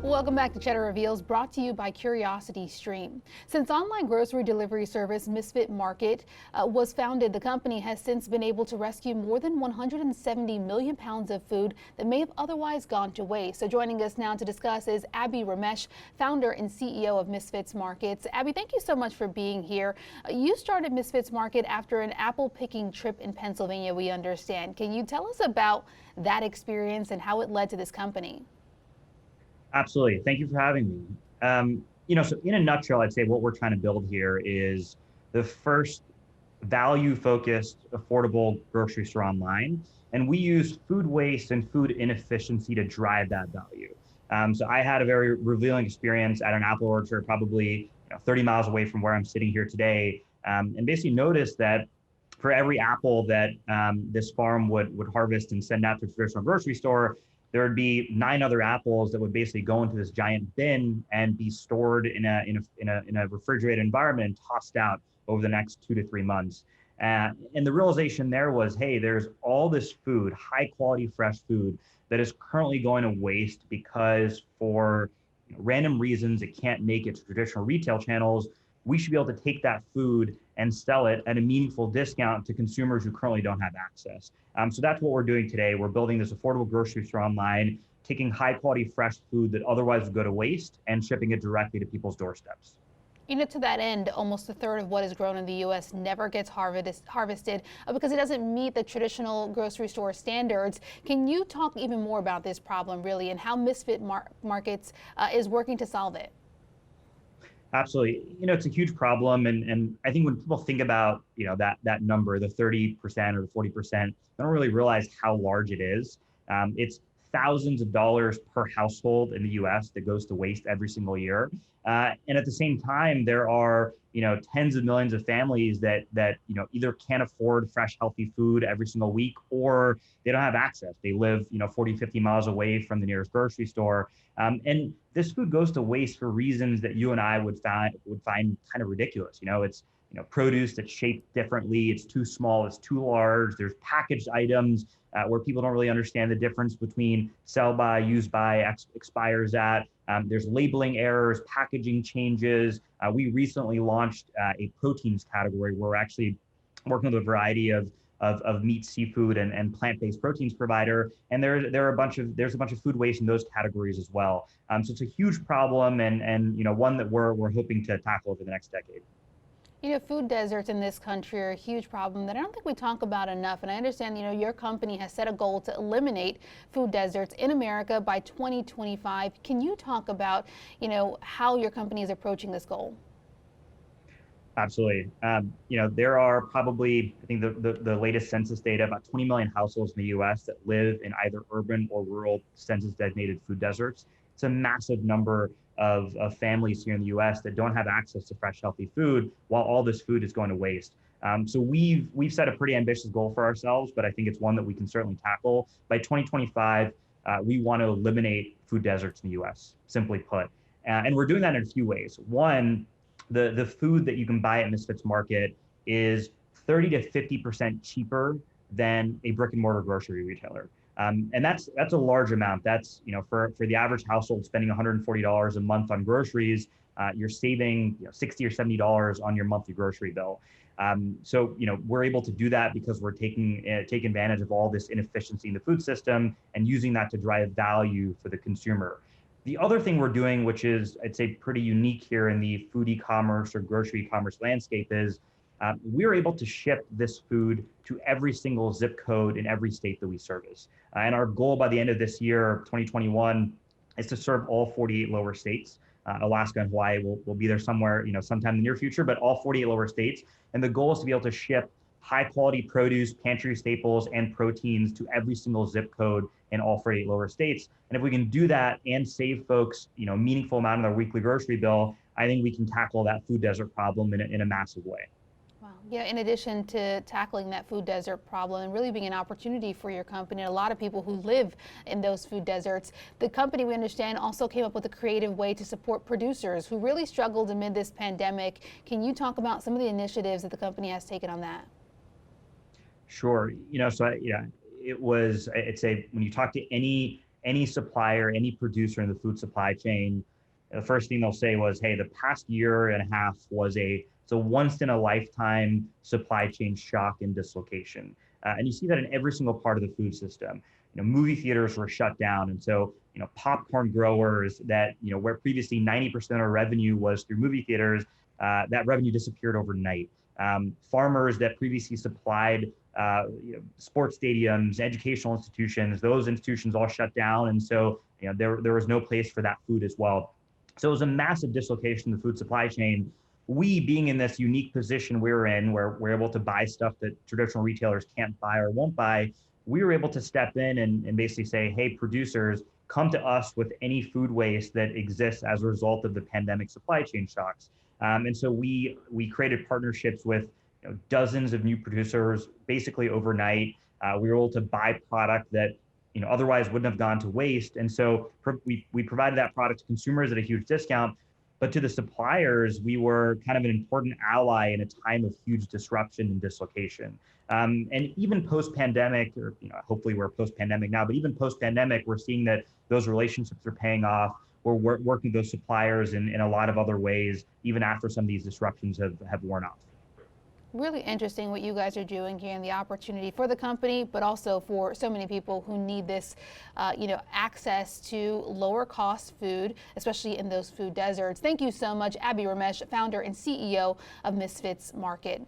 Welcome back to Cheddar Reveals, brought to you by Curiosity Stream. Since online grocery delivery service Misfit Market was founded, the company has since been able to rescue more than 170 million pounds of food that may have otherwise gone to waste. So joining us now to discuss is Abhi Ramesh, founder and CEO of Misfits Markets. Abhi, thank you so much for being here. You started Misfits Market after an apple picking trip in Pennsylvania, we understand. Can you tell us about that experience and how it led to this company? Absolutely. Thank you for having me. So in a nutshell, I'd say what we're trying to build here is the first value-focused, affordable grocery store online. And we use food waste and food inefficiency to drive that value. So I had a very revealing experience at an apple orchard, probably 30 miles away from where I'm sitting here today, and basically noticed that for every apple that this farm would harvest and send out to a traditional grocery store, there would be 9 other apples that would basically go into this giant bin and be stored in a refrigerated environment and tossed out over the next 2 to 3 months. And the realization there was, hey, there's all this food, high quality, fresh food that is currently going to waste because for random reasons it can't make it to traditional retail channels. We should be able to take that food and sell it at a meaningful discount to consumers who currently don't have access. So that's what we're doing today. We're building this affordable grocery store online, taking high quality fresh food that otherwise would go to waste and shipping it directly to people's doorsteps. To that end, almost a third of what is grown in the U.S. never gets harvested because it doesn't meet the traditional grocery store standards. Can you talk even more about this problem, really, and how Misfit Markets is working to solve it? Absolutely. It's a huge problem. And I think when people think about, that number, the 30% or the 40%, they don't really realize how large it is. It's thousands of dollars per household in the US that goes to waste every single year. And at the same time, there are, tens of millions of families that either can't afford fresh, healthy food every single week, or they don't have access. They live, 40, 50 miles away from the nearest grocery store. And this food goes to waste for reasons that you and I would find kind of ridiculous. It's produce that's shaped differently. It's too small. It's too large. There's packaged items where people don't really understand the difference between sell by, use by, expires at. There's labeling errors, packaging changes. We recently launched a proteins category where we're actually working with a variety of meat, seafood, and plant-based proteins provider, and there's a bunch of food waste in those categories as well. So it's a huge problem, and one that we're hoping to tackle over the next decade. Food deserts in this country are a huge problem that I don't think we talk about enough. And I understand, your company has set a goal to eliminate food deserts in America by 2025. Can you talk about, how your company is approaching this goal? Absolutely. There are probably, I think the latest census data, about 20 million households in the US that live in either urban or rural census designated food deserts. It's a massive number of families here in the US that don't have access to fresh, healthy food while all this food is going to waste. So we've set a pretty ambitious goal for ourselves, but I think it's one that we can certainly tackle. By 2025, we want to eliminate food deserts in the US, simply put. And we're doing that in a few ways. One, the food that you can buy at Misfits Market is 30 to 50% cheaper than a brick and mortar grocery retailer. And that's a large amount. That's, for the average household spending $140 a month on groceries, you're saving $60 or $70 on your monthly grocery bill. So, we're able to do that because we're take advantage of all this inefficiency in the food system and using that to drive value for the consumer. The other thing we're doing, which is, I'd say, pretty unique here in the food e-commerce or grocery e-commerce landscape, is we're able to ship this food to every single zip code in every state that we service. And our goal by the end of this year, 2021, is to serve all 48 lower states. Alaska and Hawaii will be there somewhere, sometime in the near future, but all 48 lower states. And the goal is to be able to ship high quality produce, pantry staples, and proteins to every single zip code in all 48 lower states. And if we can do that and save folks, a meaningful amount of their weekly grocery bill, I think we can tackle that food desert problem in a massive way. Wow. Yeah, in addition to tackling that food desert problem and really being an opportunity for your company and a lot of people who live in those food deserts, the company, we understand, also came up with a creative way to support producers who really struggled amid this pandemic. Can you talk about some of the initiatives that the company has taken on that? Sure. It was, I'd say, when you talk to any any supplier, any producer in the food supply chain, the first thing they'll say was, hey, the past year and a half was it's a once in a lifetime supply chain shock and dislocation. And you see that in every single part of the food system. Movie theaters were shut down. And so, popcorn growers that, where previously 90% of revenue was through movie theaters, that revenue disappeared overnight. Farmers that previously supplied sports stadiums, educational institutions, those institutions all shut down. And so, there was no place for that food as well. So it was a massive dislocation in the food supply chain. We, being in this unique position we're in, where we're able to buy stuff that traditional retailers can't buy or won't buy, we were able to step in and basically say, hey, producers, come to us with any food waste that exists as a result of the pandemic supply chain shocks. And so we created partnerships with dozens of new producers basically overnight. We were able to buy product that otherwise wouldn't have gone to waste. And so we provided that product to consumers at a huge discount, but to the suppliers, we were kind of an important ally in a time of huge disruption and dislocation. And even post-pandemic, or hopefully we're post-pandemic now, but even post-pandemic, we're seeing that those relationships are paying off. We're working with those suppliers in a lot of other ways, even after some of these disruptions have worn off. Really interesting what you guys are doing here and the opportunity for the company, but also for so many people who need this, access to lower cost food, especially in those food deserts. Thank you so much, Abhi Ramesh, founder and CEO of Misfits Market.